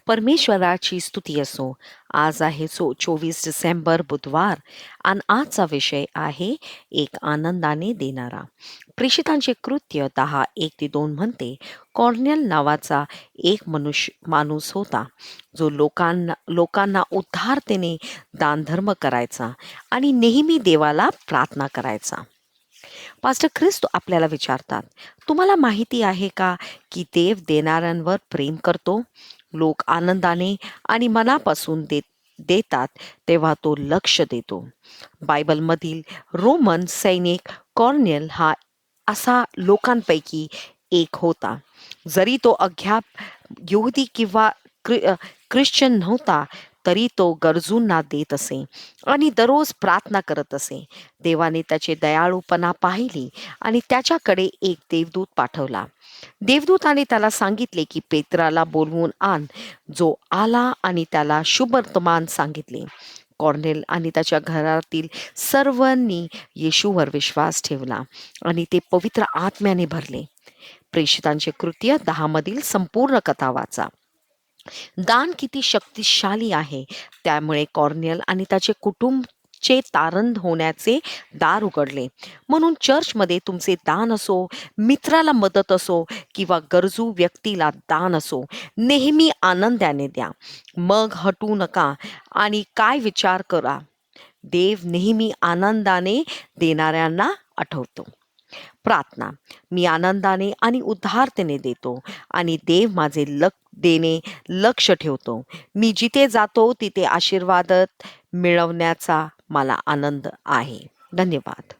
परमेश्वराची स्तुती असो. आज आहे 24 डिसेंबर बुधवार आणि आजचा विषय आहे एक आनंदाने देणारा. प्रेषितांचे कृत्य 10:1-2 म्हणते, कॉर्नेल नावाचा एक माणूस होता, जो लोकांना उदारतेने दानधर्म करायचा आणि नेहमी देवाला प्रार्थना करायचा. पास्टर ख्रिस्त आपल्याला विचारतात, तुम्हाला माहिती आहे का की देव देणाऱ्यांवर प्रेम करतो? लोक आनंदाने आणि मनापासून देतात तेव्हा तो लक्ष देतो. बायबलमधील रोमन सैनिक कॉर्नेल हा असा लोकांपैकी एक होता. जरी तो अद्याप यहुदी किंवा ख्रिश्चन नव्हता, तरी तो गरजूंना देत असे आणि दररोज प्रार्थना करत असे. देवाने त्याचे दयाळूपणा पाहिली आणि त्याच्याकडे एक देवदूत पाठवला. देवदूताने त्याला सांगितले की पेत्राला बोलवून आण, जो आला आणि त्याला शुभवर्तमान सांगितले. कॉर्नेल आणि त्याच्या घरातील सर्वांनी येशूवर विश्वास ठेवला आणि ते पवित्र आत्म्याने भरले. प्रेषितांचे कृत्य 10 मधील संपूर्ण कथा वाचा. दान किती शक्तिशाली आहे. त्यामुळे कॉर्नेल आणि त्याचे कुटुंबचे तारण होण्याचे दार उघडले. म्हणून चर्चमध्ये तुमचे दान असो, मित्राला मदत असो किंवा गरजू व्यक्तीला दान असो, नेहमी आनंदाने द्या. मग हटू नका आणि काय विचार करा. देव नेहमी आनंदाने देणाऱ्यांना आठवतो. प्रार्थना. मी आनंदाने आणि उदारतेने देतो आणि देव माझे देणे लक्ष ठेवतो. मी जिथे जातो तिथे आशीर्वाद मिळवण्याचा मला आनंद आहे. धन्यवाद.